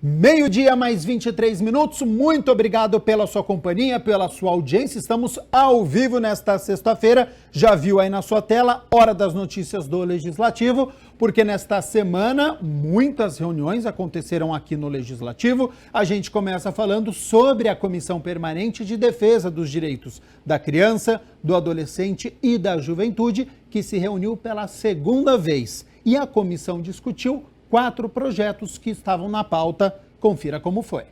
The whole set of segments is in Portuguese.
Meio-dia mais 23 minutos, muito obrigado pela sua companhia, pela sua audiência. Estamos ao vivo nesta sexta-feira, já viu aí na sua tela, hora das notícias do Legislativo, porque nesta semana muitas reuniões aconteceram aqui no Legislativo. A gente começa falando sobre a Comissão Permanente de Defesa dos Direitos da Criança, do Adolescente e da Juventude, que se reuniu pela segunda vez. E a comissão discutiu 4 projetos que estavam na pauta. Confira como foi.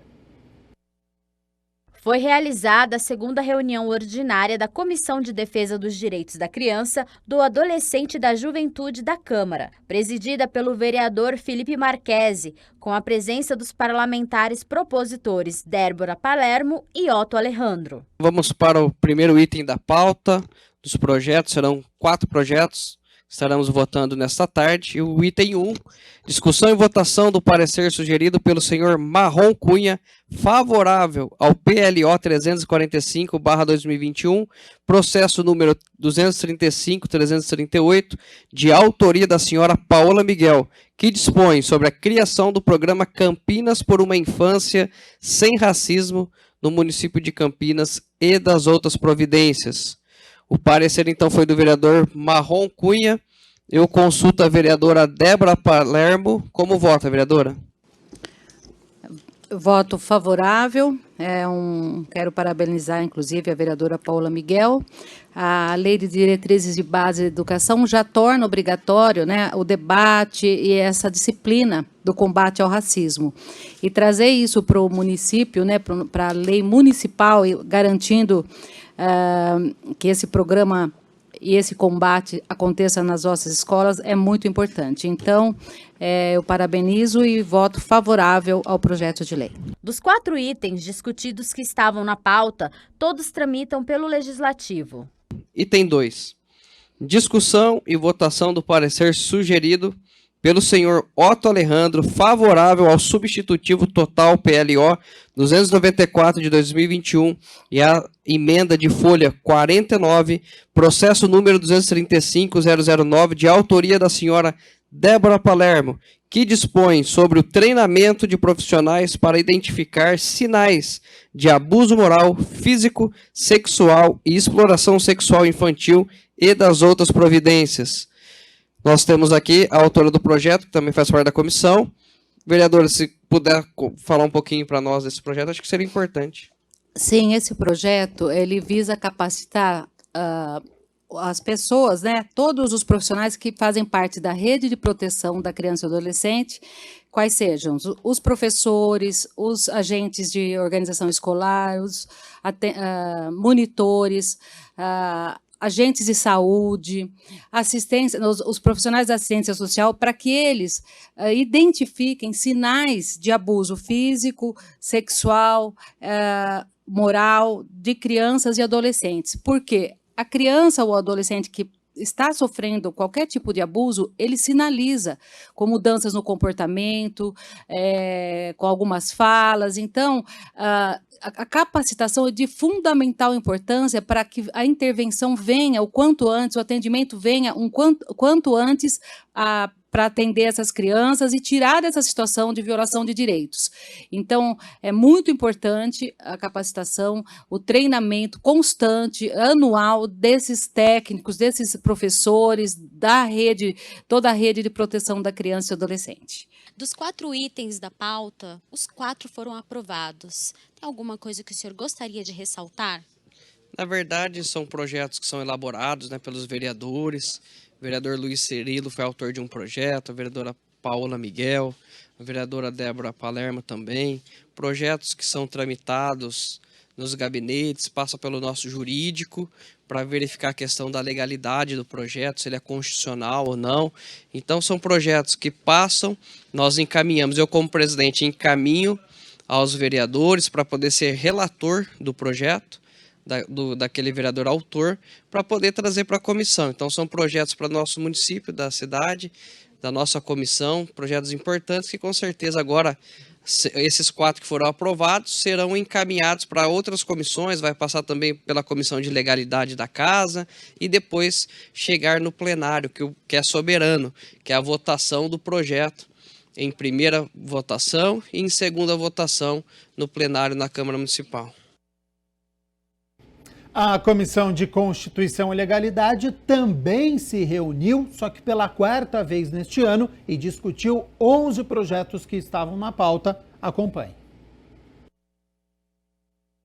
Foi realizada a segunda reunião ordinária da Comissão de Defesa dos Direitos da Criança, do Adolescente e da Juventude da Câmara, presidida pelo vereador Felipe Marchesi, com a presença dos parlamentares propositores Débora Palermo e Otto Alejandro. Vamos para o primeiro item da pauta dos projetos, serão 4 projetos. Estaremos votando nesta tarde. E o item 1, discussão e votação do parecer sugerido pelo senhor Marrom Cunha, favorável ao PLO 345/2021, processo número 235-338, de autoria da senhora Paola Miguel, que dispõe sobre a criação do programa Campinas por uma Infância Sem Racismo no município de Campinas e das outras providências. O parecer, então, foi do vereador Marrom Cunha. Eu consulto a vereadora Débora Palermo. Como vota, vereadora? Voto favorável. Quero parabenizar, inclusive, a vereadora Paola Miguel. A Lei de Diretrizes de Base da Educação já torna obrigatório, né, o debate e essa disciplina do combate ao racismo. E trazer isso para o município, né, para a lei municipal, garantindo que esse programa e esse combate aconteça nas nossas escolas é muito importante. Então, eu parabenizo e voto favorável ao projeto de lei. Dos 4 itens discutidos que estavam na pauta, todos tramitam pelo Legislativo. Item 2. Discussão e votação do parecer sugerido pelo senhor Otto Alejandro, favorável ao substitutivo total PLO 294 de 2021 e a emenda de folha 49, processo número 235.009, de autoria da senhora Débora Palermo, que dispõe sobre o treinamento de profissionais para identificar sinais de abuso moral, físico, sexual e exploração sexual infantil e das outras providências. Nós temos aqui a autora do projeto, que também faz parte da comissão. Vereadora, se puder falar um pouquinho para nós desse projeto, acho que seria importante. Sim, esse projeto ele visa capacitar as pessoas, né, todos os profissionais que fazem parte da rede de proteção da criança e do adolescente, quais sejam os professores, os agentes de organização escolar, os monitores, agentes de saúde, assistência, os profissionais da assistência social, para que eles identifiquem sinais de abuso físico, sexual, moral de crianças e adolescentes. Porque a criança ou o adolescente que está sofrendo qualquer tipo de abuso, ele sinaliza com mudanças no comportamento, com algumas falas. Então, a capacitação é de fundamental importância para que a intervenção venha o quanto antes, o atendimento venha o quanto antes para atender essas crianças e tirar dessa situação de violação de direitos. Então, é muito importante a capacitação, o treinamento constante, anual, desses técnicos, desses professores, da rede, toda a rede de proteção da criança e adolescente. Dos 4 itens da pauta, os 4 foram aprovados. Tem alguma coisa que o senhor gostaria de ressaltar? Na verdade, são projetos que são elaborados, né, pelos vereadores. O vereador Luiz Cirilo foi autor de um projeto, a vereadora Paola Miguel, a vereadora Débora Palermo também. Projetos que são tramitados nos gabinetes, passam pelo nosso jurídico para verificar a questão da legalidade do projeto, se ele é constitucional ou não. Então, são projetos que passam, nós encaminhamos, eu como presidente encaminho aos vereadores para poder ser relator do projeto, daquele vereador autor, para poder trazer para a comissão. Então, são projetos para o nosso município, da cidade, da nossa comissão, projetos importantes que, com certeza, agora, esses 4 que foram aprovados serão encaminhados para outras comissões, vai passar também pela Comissão de Legalidade da Casa e depois chegar no plenário, que é soberano, que é a votação do projeto em primeira votação e em segunda votação no plenário na Câmara Municipal. A Comissão de Constituição e Legalidade também se reuniu, só que pela quarta vez neste ano, e discutiu 11 projetos que estavam na pauta. Acompanhe.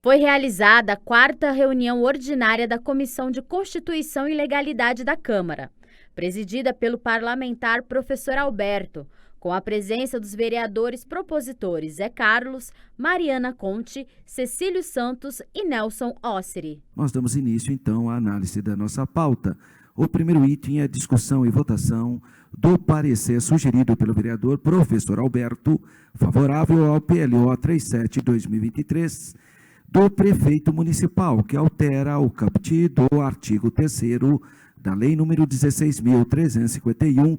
Foi realizada a quarta reunião ordinária da Comissão de Constituição e Legalidade da Câmara, presidida pelo parlamentar professor Alberto, com a presença dos vereadores propositores Zé Carlos, Mariana Conte, Cecílio Santos e Nelson Osseri. Nós damos início, então, à análise da nossa pauta. O primeiro item é a discussão e votação do parecer sugerido pelo vereador professor Alberto, favorável ao PLO 37/2023, do prefeito municipal, que altera o caput do artigo 3º da Lei nº 16.351,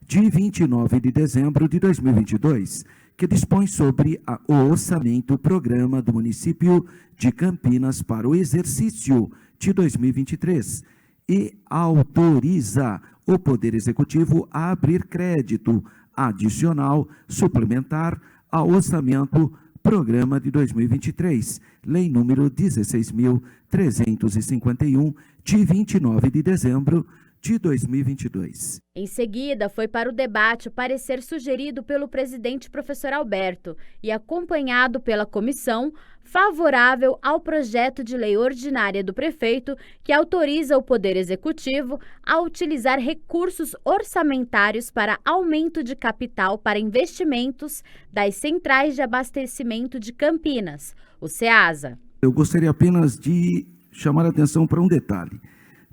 de 29 de dezembro de 2022, que dispõe sobre o orçamento programa do município de Campinas para o exercício de 2023 e autoriza o Poder Executivo a abrir crédito adicional suplementar ao orçamento programa de 2023, Lei número 16.351, de 29 de dezembro de 2022. Em seguida, foi para o debate o parecer sugerido pelo presidente professor Alberto e acompanhado pela comissão, favorável ao projeto de lei ordinária do prefeito que autoriza o Poder Executivo a utilizar recursos orçamentários para aumento de capital para investimentos das Centrais de Abastecimento de Campinas, o CEASA. Eu gostaria apenas de chamar a atenção para um detalhe.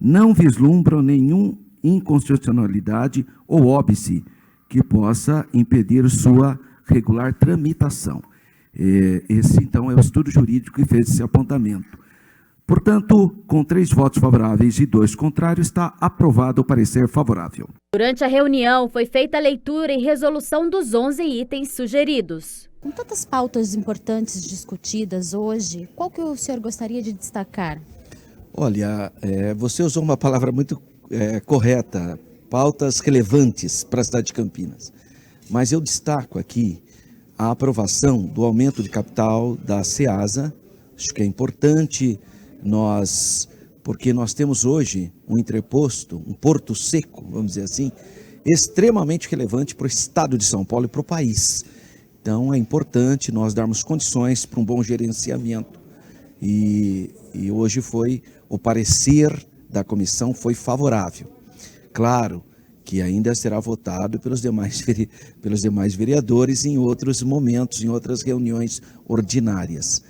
Não vislumbram nenhuma inconstitucionalidade ou óbice que possa impedir sua regular tramitação. Esse, então, é o estudo jurídico que fez esse apontamento. Portanto, com 3 votos favoráveis e 2 contrários, está aprovado o parecer favorável. Durante a reunião, foi feita a leitura e resolução dos 11 itens sugeridos. Com tantas pautas importantes discutidas hoje, qual que o senhor gostaria de destacar? Olha, você usou uma palavra muito correta, pautas relevantes para a cidade de Campinas. Mas eu destaco aqui a aprovação do aumento de capital da CEASA. Acho que é importante porque nós temos hoje um entreposto, um porto seco, vamos dizer assim, extremamente relevante para o estado de São Paulo e para o país. Então é importante nós darmos condições para um bom gerenciamento. E hoje o parecer da comissão foi favorável. Claro que ainda será votado pelos demais vereadores em outros momentos, em outras reuniões ordinárias.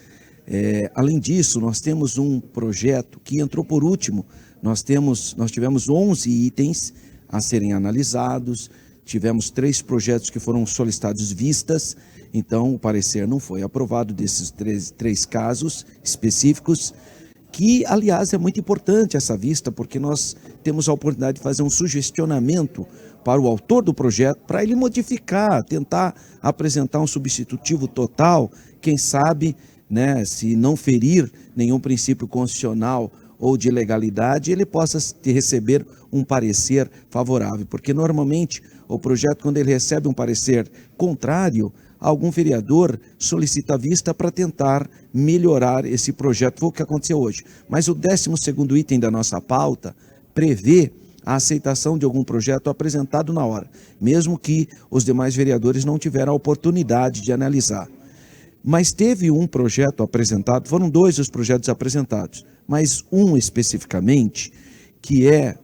Além disso, nós temos um projeto que entrou por último. Nós tivemos 11 itens a serem analisados, tivemos 3 projetos que foram solicitados vistas, então o parecer não foi aprovado desses 3 casos específicos, que, aliás, é muito importante essa vista, porque nós temos a oportunidade de fazer um sugestionamento para o autor do projeto, para ele modificar, tentar apresentar um substitutivo total, quem sabe, né, se não ferir nenhum princípio constitucional ou de legalidade, ele possa receber um parecer favorável, porque normalmente o projeto, quando ele recebe um parecer contrário, algum vereador solicita a vista para tentar melhorar esse projeto. Foi o que aconteceu hoje. Mas o 12º item da nossa pauta prevê a aceitação de algum projeto apresentado na hora, mesmo que os demais vereadores não tiveram a oportunidade de analisar. Mas teve um projeto apresentado, foram 2 os projetos apresentados, mas um especificamente, que é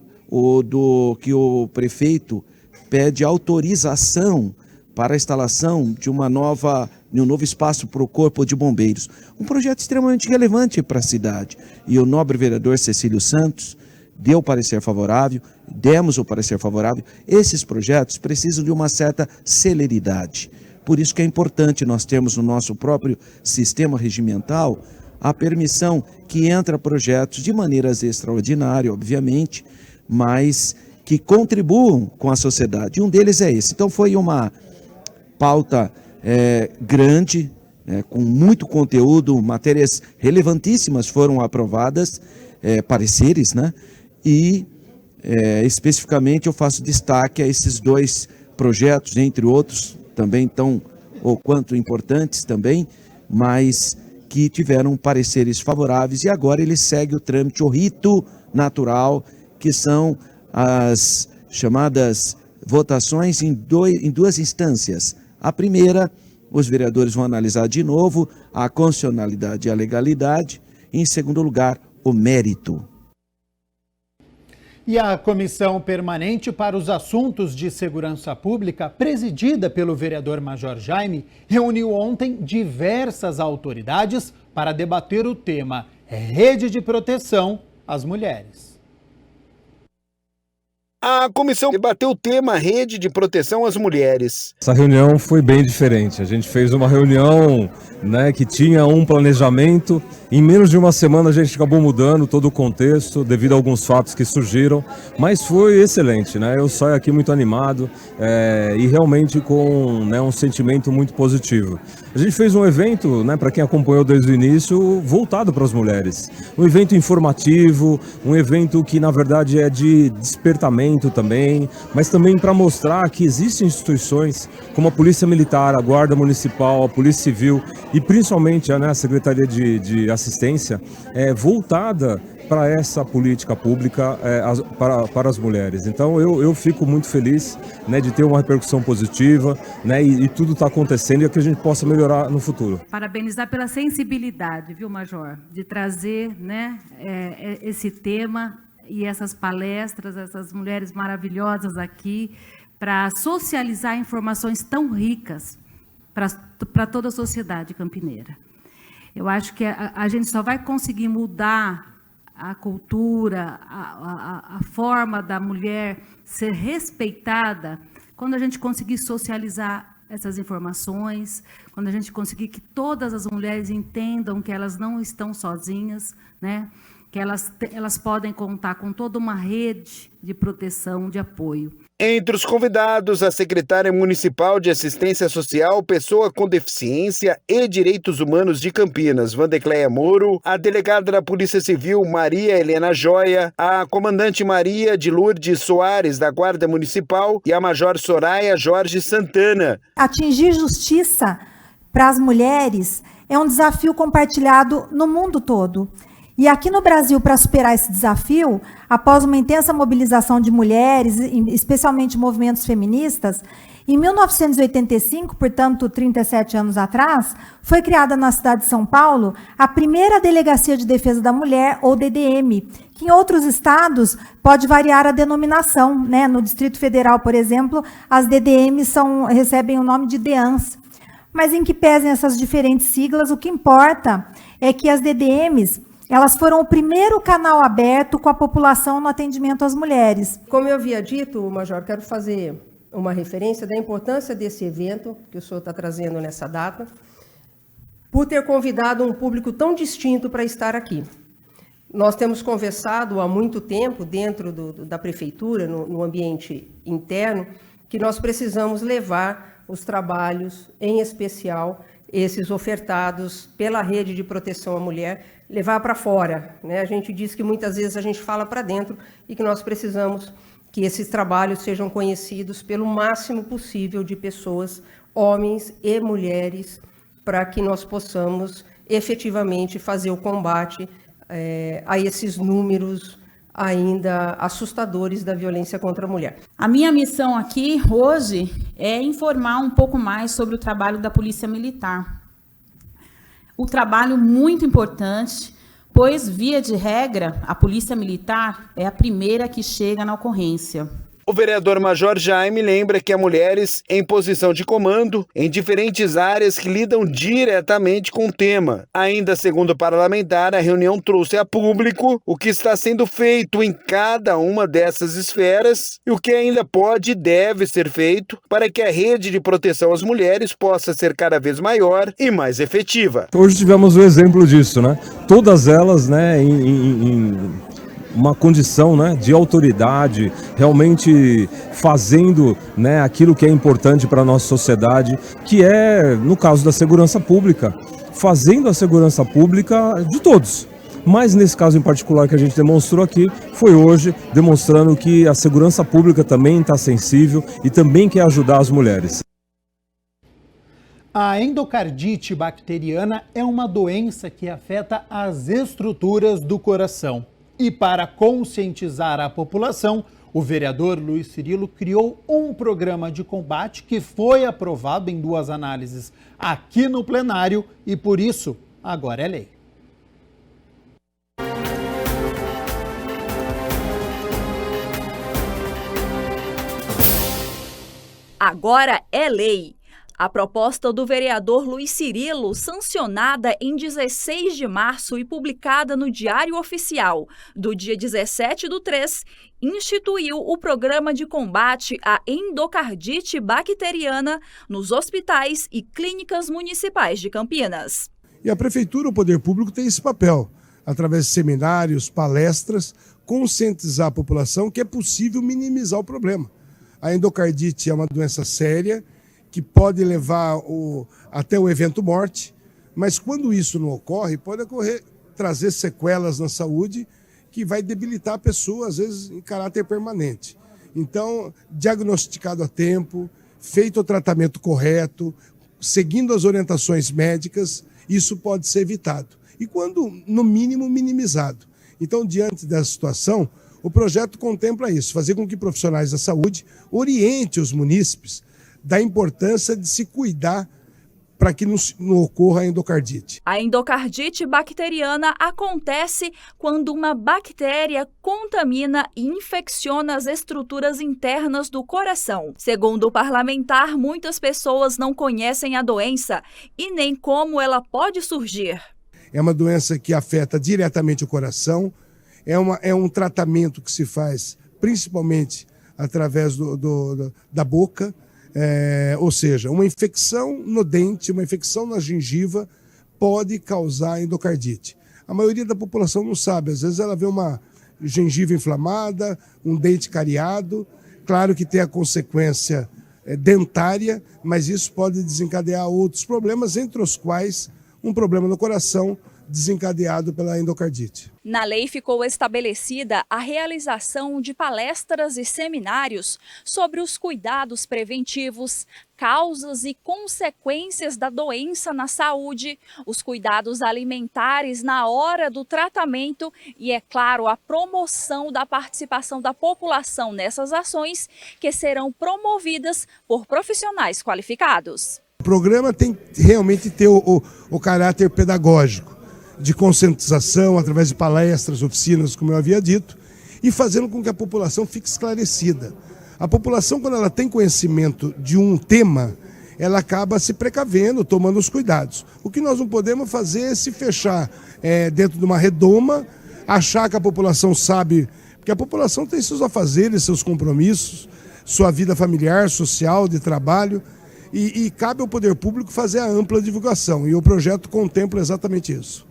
que o prefeito pede autorização para a instalação de um novo espaço para o Corpo de Bombeiros. Um projeto extremamente relevante para a cidade. E o nobre vereador Cecílio Santos deu o parecer favorável, demos o parecer favorável. Esses projetos precisam de uma certa celeridade. Por isso que é importante nós termos no nosso próprio sistema regimental a permissão que entra projetos de maneiras extraordinárias, obviamente, mas que contribuam com a sociedade. E um deles é esse. Então foi uma pauta grande, com muito conteúdo, matérias relevantíssimas foram aprovadas, pareceres, né? E especificamente eu faço destaque a esses 2 projetos, entre outros, também tão ou quanto importantes também, mas que tiveram pareceres favoráveis e agora ele segue o trâmite, o rito natural, que são as chamadas votações em duas instâncias. A primeira, os vereadores vão analisar de novo a constitucionalidade e a legalidade, e em segundo lugar, o mérito. E a Comissão Permanente para os Assuntos de Segurança Pública, presidida pelo vereador Major Jaime, reuniu ontem diversas autoridades para debater o tema Rede de Proteção às Mulheres. A comissão debateu o tema Rede de Proteção às Mulheres. Essa reunião foi bem diferente. A gente fez uma reunião, que tinha um planejamento. Em menos de uma semana a gente acabou mudando todo o contexto devido a alguns fatos que surgiram, mas foi excelente, Eu saio aqui muito animado e realmente com um sentimento muito positivo. A gente fez um evento, para quem acompanhou desde o início, voltado para as mulheres. Um evento informativo, um evento que na verdade é de despertamento também, mas também para mostrar que existem instituições como a Polícia Militar, a Guarda Municipal, a Polícia Civil e principalmente a Secretaria de Assistência voltada para essa política pública para as mulheres. Então eu fico muito feliz de ter uma repercussão positiva e tudo está acontecendo e que a gente possa melhorar no futuro. Parabenizar pela sensibilidade, viu, Major, de trazer esse tema e essas palestras, essas mulheres maravilhosas aqui, para socializar informações tão ricas para toda a sociedade campineira. Eu acho que a gente só vai conseguir mudar a cultura, a forma da mulher ser respeitada quando a gente conseguir socializar essas informações, quando a gente conseguir que todas as mulheres entendam que elas não estão sozinhas, que elas podem contar com toda uma rede de proteção, de apoio. Entre os convidados, a secretária municipal de Assistência Social, Pessoa com Deficiência e Direitos Humanos de Campinas, Vandecleia Moro, a delegada da Polícia Civil, Maria Helena Joia, a comandante Maria de Lourdes Soares, da Guarda Municipal, e a Major Soraya Jorge Santana. Atingir justiça para as mulheres é um desafio compartilhado no mundo todo. E aqui no Brasil, para superar esse desafio, após uma intensa mobilização de mulheres, especialmente movimentos feministas, em 1985, portanto 37 anos atrás, foi criada na cidade de São Paulo a primeira Delegacia de Defesa da Mulher, ou DDM, que em outros estados pode variar a denominação. No Distrito Federal, por exemplo, as DDMs recebem o nome de DEANS. Mas em que pesem essas diferentes siglas, o que importa é que as DDMs elas foram o primeiro canal aberto com a população no atendimento às mulheres. Como eu havia dito, Major, quero fazer uma referência da importância desse evento que o senhor está trazendo nessa data, por ter convidado um público tão distinto para estar aqui. Nós temos conversado há muito tempo dentro da prefeitura, no ambiente interno, que nós precisamos levar os trabalhos, em especial esses ofertados pela Rede de Proteção à Mulher, levar para fora. A gente diz que muitas vezes a gente fala para dentro e que nós precisamos que esses trabalhos sejam conhecidos pelo máximo possível de pessoas, homens e mulheres, para que nós possamos efetivamente fazer o combate a esses números ainda assustadores da violência contra a mulher. A minha missão aqui hoje é informar um pouco mais sobre o trabalho da Polícia Militar. O trabalho muito importante, pois, via de regra, a Polícia Militar é a primeira que chega na ocorrência. O vereador Major Jaime lembra que há mulheres em posição de comando em diferentes áreas que lidam diretamente com o tema. Ainda segundo o parlamentar, a reunião trouxe a público o que está sendo feito em cada uma dessas esferas e o que ainda pode e deve ser feito para que a rede de proteção às mulheres possa ser cada vez maior e mais efetiva. Hoje tivemos o exemplo disso, Todas elas, em uma condição de autoridade, realmente fazendo aquilo que é importante para a nossa sociedade, que é, no caso da segurança pública, fazendo a segurança pública de todos. Mas nesse caso em particular que a gente demonstrou aqui, foi hoje demonstrando que a segurança pública também está sensível e também quer ajudar as mulheres. A endocardite bacteriana é uma doença que afeta as estruturas do coração. E para conscientizar a população, o vereador Luiz Cirilo criou um programa de combate que foi aprovado em 2 análises aqui no plenário e, por isso, agora é lei. Agora é lei. A proposta do vereador Luiz Cirilo, sancionada em 16 de março e publicada no Diário Oficial do dia 17/3, instituiu o programa de combate à endocardite bacteriana nos hospitais e clínicas municipais de Campinas. E a Prefeitura, o Poder Público, tem esse papel, através de seminários, palestras, conscientizar a população que é possível minimizar o problema. A endocardite é uma doença séria, que pode levar até o evento morte, mas quando isso não ocorre, pode trazer sequelas na saúde que vai debilitar a pessoa, às vezes em caráter permanente. Então, diagnosticado a tempo, feito o tratamento correto, seguindo as orientações médicas, isso pode ser evitado. E quando, no mínimo, minimizado. Então, diante dessa situação, o projeto contempla isso, fazer com que profissionais da saúde orientem os munícipes da importância de se cuidar para que não ocorra a endocardite. A endocardite bacteriana acontece quando uma bactéria contamina e infecciona as estruturas internas do coração. Segundo o parlamentar, muitas pessoas não conhecem a doença e nem como ela pode surgir. É uma doença que afeta diretamente o coração, é um tratamento que se faz principalmente através da boca, ou seja, uma infecção no dente, uma infecção na gengiva pode causar endocardite. A maioria da população não sabe, às vezes ela vê uma gengiva inflamada, um dente cariado, claro que tem a consequência dentária, mas isso pode desencadear outros problemas, entre os quais um problema no coração desencadeado pela endocardite. Na lei ficou estabelecida a realização de palestras e seminários sobre os cuidados preventivos, causas e consequências da doença na saúde, os cuidados alimentares na hora do tratamento e, é claro, a promoção da participação da população nessas ações que serão promovidas por profissionais qualificados. O programa tem que realmente ter o caráter pedagógico, de conscientização, através de palestras, oficinas, como eu havia dito, e fazendo com que a população fique esclarecida. A população, quando ela tem conhecimento de um tema, ela acaba se precavendo, tomando os cuidados. O que nós não podemos fazer é se fechar dentro de uma redoma, achar que a população sabe, porque a população tem seus afazeres, seus compromissos, sua vida familiar, social, de trabalho, e cabe ao Poder Público fazer a ampla divulgação, e o projeto contempla exatamente isso.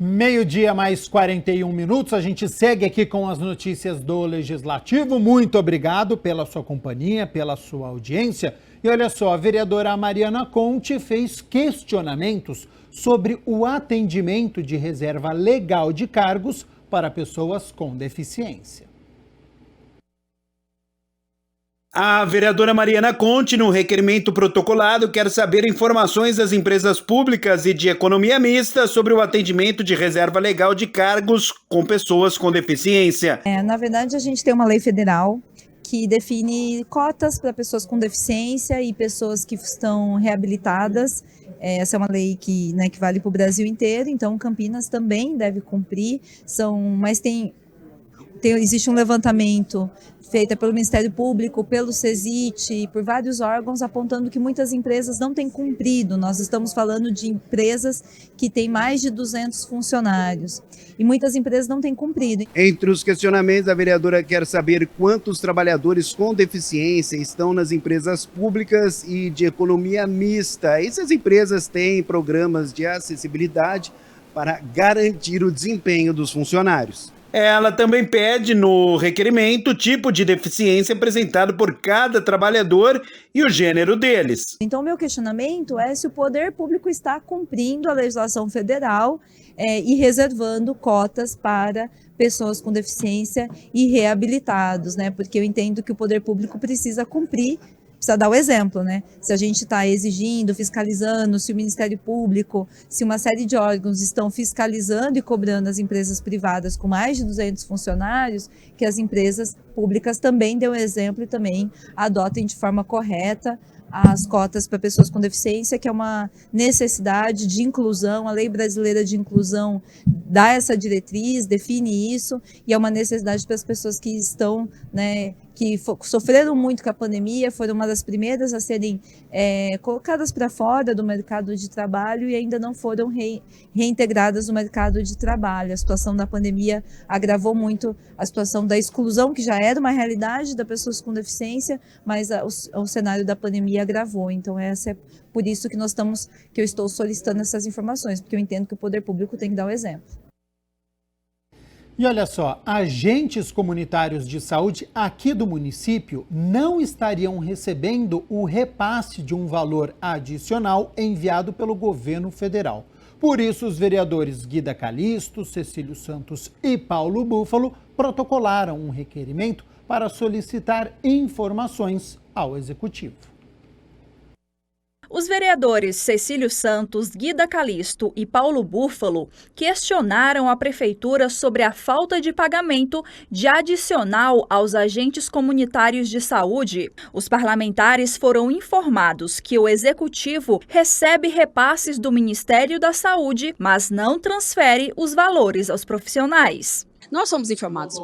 Meio-dia mais 41 minutos, a gente segue aqui com as notícias do Legislativo. Muito obrigado pela sua companhia, pela sua audiência. E olha só, a vereadora Mariana Conte fez questionamentos sobre o atendimento de reserva legal de cargos para pessoas com deficiência. A vereadora Mariana Conte, no requerimento protocolado, quer saber informações das empresas públicas e de economia mista sobre o atendimento de reserva legal de cargos com pessoas com deficiência. Na verdade, a gente tem uma lei federal que define cotas para pessoas com deficiência e pessoas que estão reabilitadas. Essa é uma lei que vale para o Brasil inteiro, então Campinas também deve cumprir. Mas existe um levantamento feito pelo Ministério Público, pelo CESIT, por vários órgãos, apontando que muitas empresas não têm cumprido. Nós estamos falando de empresas que têm mais de 200 funcionários e muitas empresas não têm cumprido. Entre os questionamentos, a vereadora quer saber quantos trabalhadores com deficiência estão nas empresas públicas e de economia mista. E se as empresas têm programas de acessibilidade para garantir o desempenho dos funcionários. Ela também pede no requerimento o tipo de deficiência apresentado por cada trabalhador e o gênero deles. Então, meu questionamento é se o poder público está cumprindo a legislação federal e reservando cotas para pessoas com deficiência e reabilitados, né? Porque eu entendo que o poder público precisa cumprir, precisa dar o exemplo, né? Se a gente está exigindo, fiscalizando, se o Ministério Público, se uma série de órgãos estão fiscalizando e cobrando as empresas privadas com mais de 200 funcionários, que as empresas públicas também dêem o exemplo e também adotem de forma correta as cotas para pessoas com deficiência, que é uma necessidade de inclusão. A Lei Brasileira de Inclusão dá essa diretriz, define isso, e é uma necessidade para as pessoas que estão, né, que sofreram muito com a pandemia, foram uma das primeiras a serem colocadas para fora do mercado de trabalho e ainda não foram reintegradas no mercado de trabalho. A situação da pandemia agravou muito a situação da exclusão, que já era uma realidade das pessoas com deficiência, mas o cenário da pandemia agravou. Então, por isso que eu estou solicitando essas informações, porque eu entendo que o poder público tem que dar o exemplo. E olha só, agentes comunitários de saúde aqui do município não estariam recebendo o repasse de um valor adicional enviado pelo governo federal. Por isso, os vereadores Guida Calisto, Cecílio Santos e Paulo Búfalo protocolaram um requerimento para solicitar informações ao Executivo. Os vereadores Cecílio Santos, Guida Calisto e Paulo Búfalo questionaram a Prefeitura sobre a falta de pagamento de adicional aos agentes comunitários de saúde. Os parlamentares foram informados que o Executivo recebe repasses do Ministério da Saúde, mas não transfere os valores aos profissionais. Nós fomos informados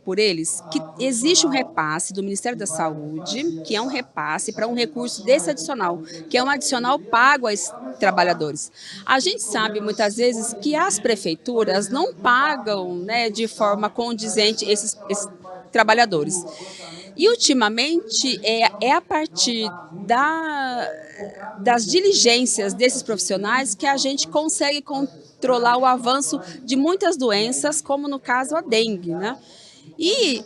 por eles que existe um repasse do Ministério da Saúde, que é um repasse para um recurso desse adicional, que é um adicional pago aos trabalhadores. A gente sabe muitas vezes que as prefeituras não pagam, né, de forma condizente esses trabalhadores. E ultimamente é a partir das diligências desses profissionais que a gente consegue controlar o avanço de muitas doenças, como no caso a dengue, né? E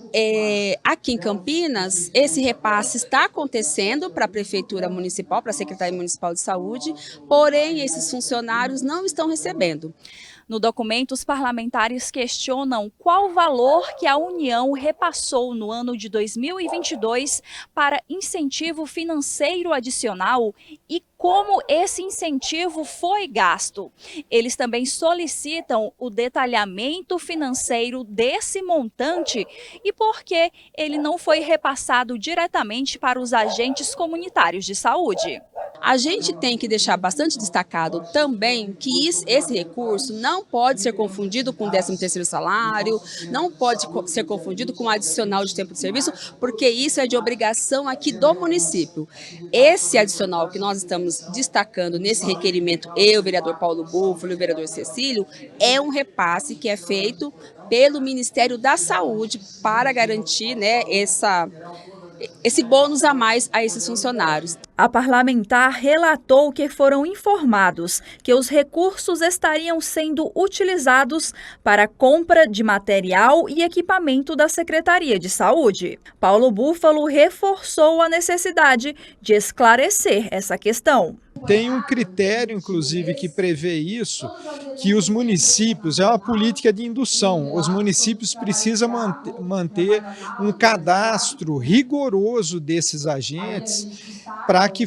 aqui em Campinas, esse repasse está acontecendo para a Prefeitura Municipal, para a Secretaria Municipal de Saúde, porém esses funcionários não estão recebendo. No documento, os parlamentares questionam qual valor que a União repassou no ano de 2022 para incentivo financeiro adicional e como esse incentivo foi gasto. Eles também solicitam o detalhamento financeiro desse montante e por que ele não foi repassado diretamente para os agentes comunitários de saúde. A gente tem que deixar bastante destacado também que esse recurso não pode ser confundido com o 13º salário, não pode ser confundido com o adicional de tempo de serviço, porque isso é de obrigação aqui do município. Esse adicional que nós estamos destacando nesse requerimento, eu, o vereador Paulo Búfalo e o vereador Cecílio, é um repasse que é feito pelo Ministério da Saúde para garantir, né, esse bônus a mais a esses funcionários. A parlamentar relatou que foram informados que os recursos estariam sendo utilizados para a compra de material e equipamento da Secretaria de Saúde. Paulo Búfalo reforçou a necessidade de esclarecer essa questão. Tem um critério, inclusive, que prevê isso, que os municípios, é uma política de indução, os municípios precisam manter um cadastro rigoroso desses agentes para que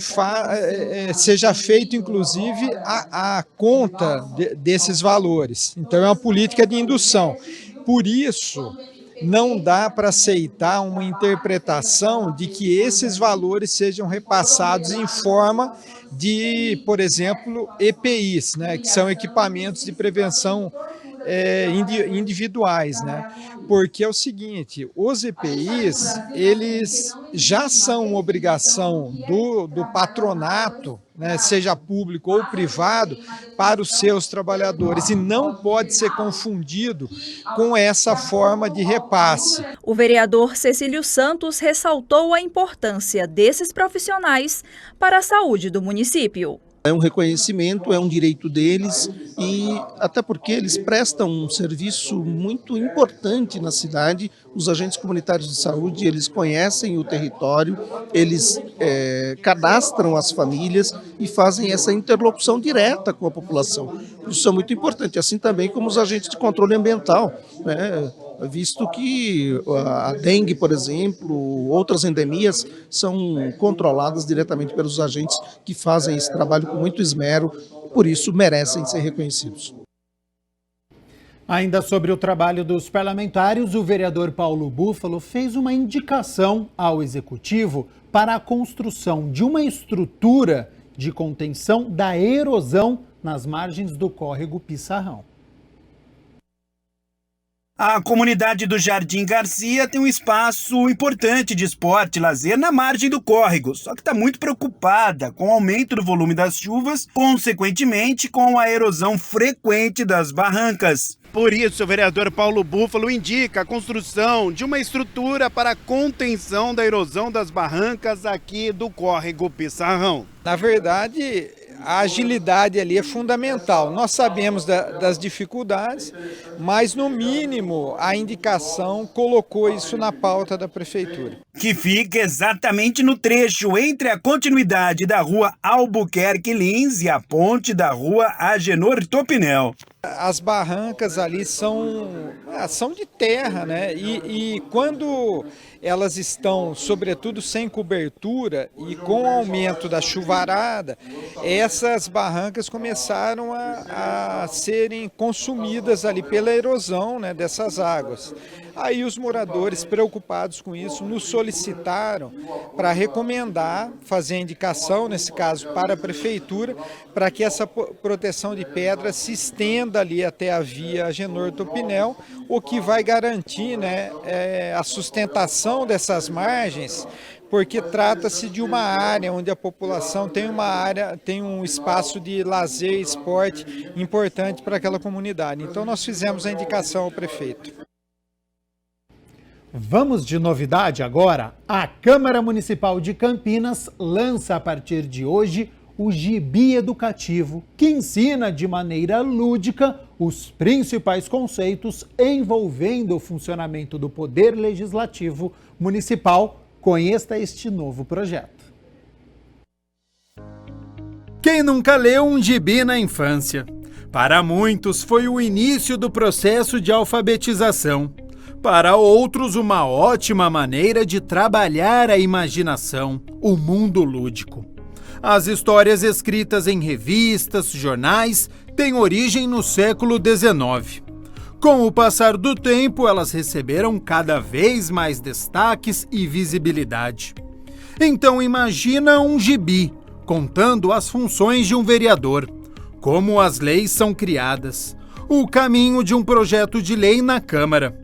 seja feito, inclusive, a conta desses valores. Então, é uma política de indução. Por isso, não dá para aceitar uma interpretação de que esses valores sejam repassados em forma de, por exemplo, EPIs, né, que são equipamentos de prevenção individuais, né? Porque é o seguinte, os EPIs, eles já são obrigação do patronato, né, seja público ou privado, para os seus trabalhadores e não pode ser confundido com essa forma de repasse. O vereador Cecílio Santos ressaltou a importância desses profissionais para a saúde do município. É um reconhecimento, é um direito deles e até porque eles prestam um serviço muito importante na cidade. Os agentes comunitários de saúde, eles conhecem o território, eles cadastram as famílias e fazem essa interlocução direta com a população. Isso é muito importante, assim também como os agentes de controle ambiental, né? Visto que a dengue, por exemplo, outras endemias são controladas diretamente pelos agentes que fazem esse trabalho com muito esmero, por isso merecem ser reconhecidos. Ainda sobre o trabalho dos parlamentares, o vereador Paulo Búfalo fez uma indicação ao Executivo para a construção de uma estrutura de contenção da erosão nas margens do córrego Pissarrão. A comunidade do Jardim Garcia tem um espaço importante de esporte e lazer na margem do córrego, só que está muito preocupada com o aumento do volume das chuvas, consequentemente com a erosão frequente das barrancas. Por isso, o vereador Paulo Búfalo indica a construção de uma estrutura para a contenção da erosão das barrancas aqui do córrego Pissarrão. Na verdade, a agilidade ali é fundamental. Nós sabemos das dificuldades, mas no mínimo a indicação colocou isso na pauta da prefeitura. Que fica exatamente no trecho entre a continuidade da rua Albuquerque Lins e a ponte da rua Agenor Topinel. As barrancas ali são de terra, né? E quando elas estão, sobretudo, sem cobertura e com o aumento da chuvarada, essas barrancas começaram a serem consumidas ali pela erosão, né, dessas águas. Aí os moradores, preocupados com isso, nos solicitaram para recomendar, fazer a indicação, nesse caso, para a prefeitura, para que essa proteção de pedra se estenda ali até a via Agenor Topinel, o que vai garantir, né, a sustentação dessas margens, porque trata-se de uma área onde a população tem um espaço de lazer e esporte importante para aquela comunidade. Então nós fizemos a indicação ao prefeito. Vamos de novidade agora? A Câmara Municipal de Campinas lança a partir de hoje o Gibi Educativo, que ensina de maneira lúdica os principais conceitos envolvendo o funcionamento do Poder Legislativo Municipal. Conheça este novo projeto. Quem nunca leu um gibi na infância? Para muitos foi o início do processo de alfabetização. Para outros, uma ótima maneira de trabalhar a imaginação, o mundo lúdico. As histórias escritas em revistas, jornais, têm origem no século XIX. Com o passar do tempo, elas receberam cada vez mais destaques e visibilidade. Então imagina um gibi, contando as funções de um vereador, como as leis são criadas, o caminho de um projeto de lei na Câmara.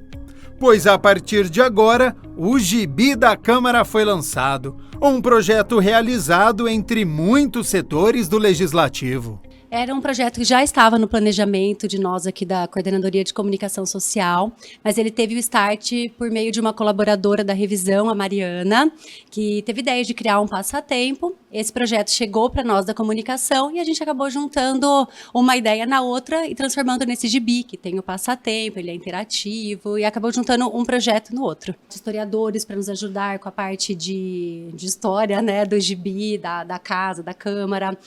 Pois a partir de agora, o Gibi da Câmara foi lançado, um projeto realizado entre muitos setores do Legislativo. Era um projeto que já estava no planejamento de nós aqui da Coordenadoria de Comunicação Social, mas ele teve o start por meio de uma colaboradora da revisão, a Mariana, que teve ideia de criar um passatempo. Esse projeto chegou para nós da comunicação e a gente acabou juntando uma ideia na outra e transformando nesse gibi, que tem o passatempo, ele é interativo, e acabou juntando um projeto no outro. Historiadores para nos ajudar com a parte de história, né, do gibi, da casa, da Câmara,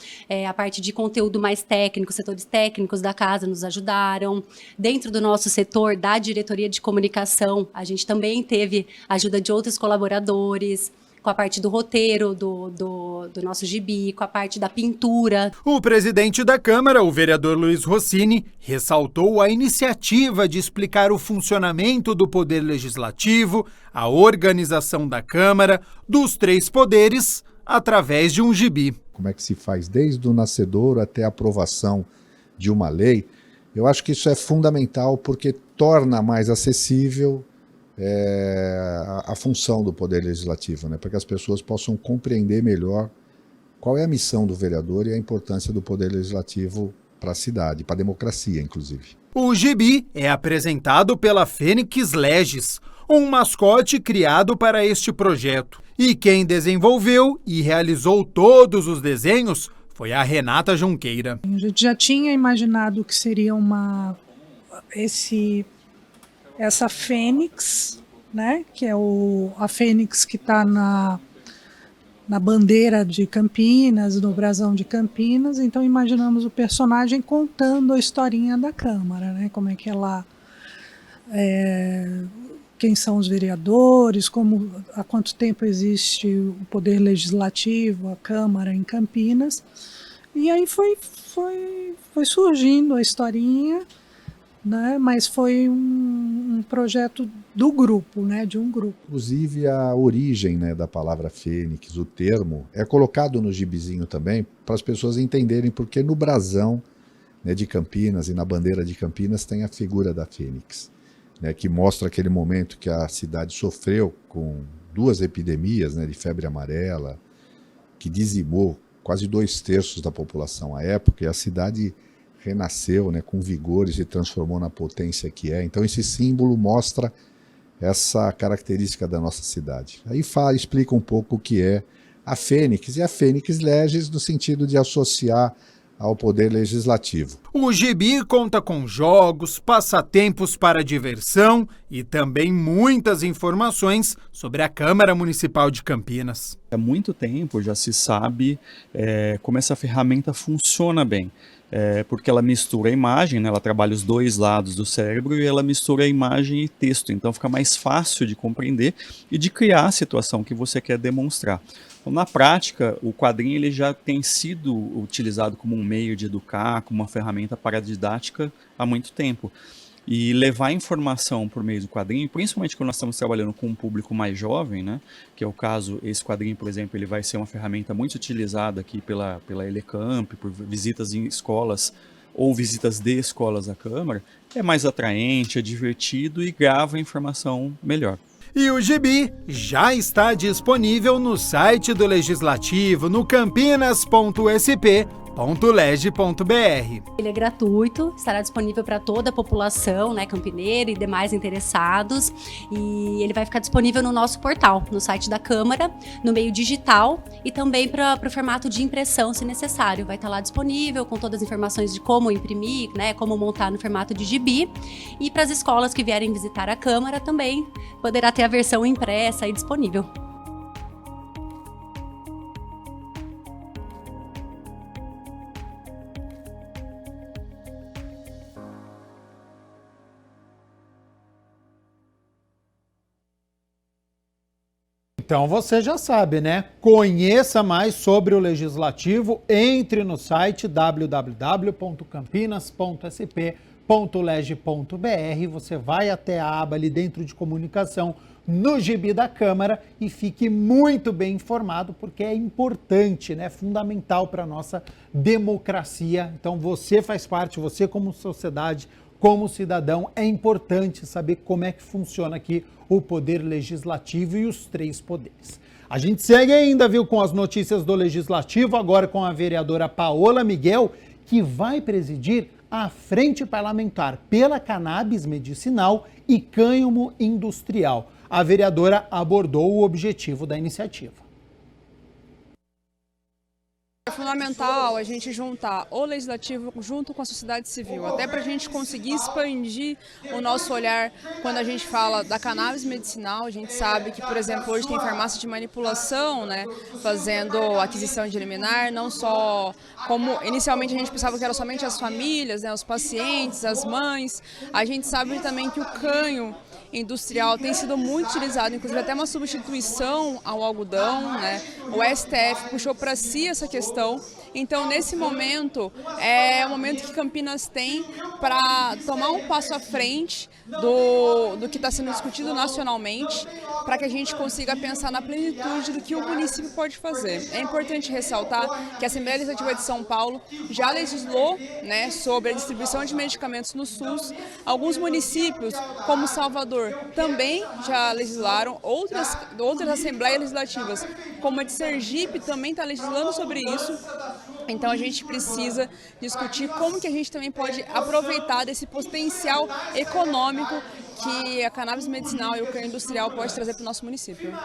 a parte de conteúdo mais técnico, setores técnicos da casa nos ajudaram. Dentro do nosso setor da diretoria de comunicação, a gente também teve ajuda de outros colaboradores, com a parte do roteiro do nosso gibi, com a parte da pintura. O presidente da Câmara, o vereador Luiz Rossini, ressaltou a iniciativa de explicar o funcionamento do Poder Legislativo, a organização da Câmara, dos três poderes, através de um gibi. Como é que se faz desde o nascedouro até a aprovação de uma lei? Eu acho que isso é fundamental porque torna mais acessível a função do Poder Legislativo, né? Para que as pessoas possam compreender melhor qual é a missão do vereador e a importância do Poder Legislativo para a cidade, para a democracia, inclusive. O gibi é apresentado pela Fênix Legis, um mascote criado para este projeto. E quem desenvolveu e realizou todos os desenhos foi a Renata Junqueira. A gente já tinha imaginado que seria essa fênix, né? Que é a fênix que está na bandeira de Campinas, no brasão de Campinas. Então imaginamos o personagem contando a historinha da Câmara, né? Como é que ela... quem são os vereadores, há quanto tempo existe o Poder Legislativo, a Câmara em Campinas. E aí foi surgindo a historinha, né? Mas foi um projeto do grupo, né? De um grupo. Inclusive a origem, né, da palavra fênix, o termo, é colocado no gibizinho também para as pessoas entenderem porque no brasão, né, de Campinas e na bandeira de Campinas tem a figura da fênix, né, que mostra aquele momento que a cidade sofreu com 2 epidemias, né, de febre amarela, que dizimou quase 2/3 da população à época, e a cidade renasceu, né, com vigor e se transformou na potência que é. Então esse símbolo mostra essa característica da nossa cidade. Aí explica um pouco o que é a fênix, e a fênix legis no sentido de associar ao Poder Legislativo. O gibi conta com jogos, passatempos para diversão e também muitas informações sobre a Câmara Municipal de Campinas. Há muito tempo já se sabe como essa ferramenta funciona bem. Porque ela mistura a imagem, né? Ela trabalha os 2 lados do cérebro e ela mistura a imagem e texto, então fica mais fácil de compreender e de criar a situação que você quer demonstrar. Então, na prática, o quadrinho ele já tem sido utilizado como um meio de educar, como uma ferramenta paradidática há muito tempo. E levar informação por meio do quadrinho, principalmente quando nós estamos trabalhando com um público mais jovem, né, que é o caso, esse quadrinho, por exemplo, ele vai ser uma ferramenta muito utilizada aqui pela Elecamp, por visitas em escolas ou visitas de escolas à Câmara, é mais atraente, é divertido e grava a informação melhor. E o gibi já está disponível no site do Legislativo, no campinas.sp.leg.br. Ele é gratuito, estará disponível para toda a população, né, campineira e demais interessados, e ele vai ficar disponível no nosso portal, no site da Câmara, no meio digital e também para o formato de impressão, se necessário. Vai estar lá disponível com todas as informações de como imprimir, né, como montar no formato de gibi, e para as escolas que vierem visitar a Câmara também poderá ter a versão impressa e disponível. Então você já sabe, né? Conheça mais sobre o Legislativo, entre no site www.campinas.sp.leg.br, você vai até a aba ali dentro de comunicação no gibi da Câmara e fique muito bem informado, porque é importante, né? Fundamental para a nossa democracia. Então você faz parte, você como sociedade, como cidadão, é importante saber como é que funciona aqui o Poder Legislativo e os 3 poderes. A gente segue ainda, viu, com as notícias do Legislativo, agora com a vereadora Paola Miguel, que vai presidir a Frente Parlamentar pela Cannabis Medicinal e Cânhamo Industrial. A vereadora abordou o objetivo da iniciativa. É fundamental a gente juntar o legislativo junto com a sociedade civil, até para a gente conseguir expandir o nosso olhar quando a gente fala da cannabis medicinal. A gente sabe que, por exemplo, hoje tem farmácia de manipulação, né, fazendo aquisição de liminar, não só como inicialmente a gente pensava que era somente as famílias, né, os pacientes, as mães. A gente sabe também que o cânhamo industrial tem sido muito utilizado, inclusive até uma substituição ao algodão, né? O STF puxou para si essa questão. Então, nesse momento, é o momento que Campinas tem para tomar um passo à frente do que está sendo discutido nacionalmente, para que a gente consiga pensar na plenitude do que o município pode fazer. É importante ressaltar que a Assembleia Legislativa de São Paulo já legislou, né, sobre a distribuição de medicamentos no SUS. Alguns municípios, como Salvador, também já legislaram, outras assembleias legislativas, como a de Sergipe, também está legislando sobre isso. Então a gente precisa discutir como que a gente também pode aproveitar desse potencial econômico que a cannabis medicinal e o cânhamo industrial pode trazer para o nosso município.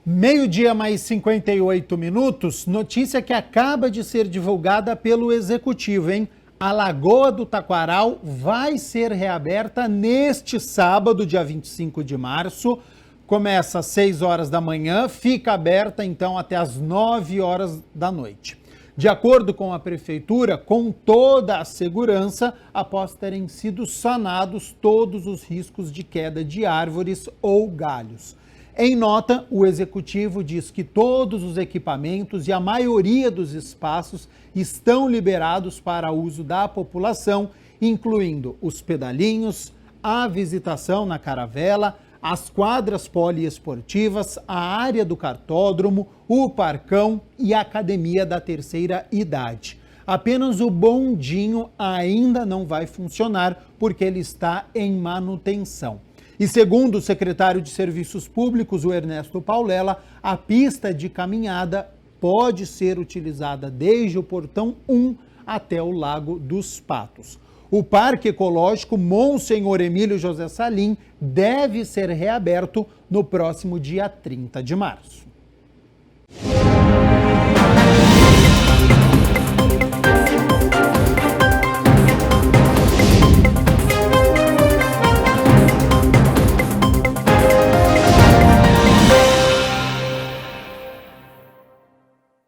Meio-dia mais 58 minutos, notícia que acaba de ser divulgada pelo Executivo, hein? A Lagoa do Taquaral vai ser reaberta neste sábado, dia 25 de março. Começa às 6 horas da manhã, fica aberta então até às 9 horas da noite. De acordo com a Prefeitura, com toda a segurança, após terem sido sanados todos os riscos de queda de árvores ou galhos. Em nota, o Executivo diz que todos os equipamentos e a maioria dos espaços estão liberados para uso da população, incluindo os pedalinhos, a visitação na caravela, as quadras poliesportivas, a área do cartódromo, o parcão e a academia da terceira idade. Apenas o bondinho ainda não vai funcionar porque ele está em manutenção. E segundo o secretário de Serviços Públicos, o Ernesto Paulela, a pista de caminhada pode ser utilizada desde o portão 1 até o Lago dos Patos. O Parque Ecológico Monsenhor Emílio José Salim deve ser reaberto no próximo dia 30 de março.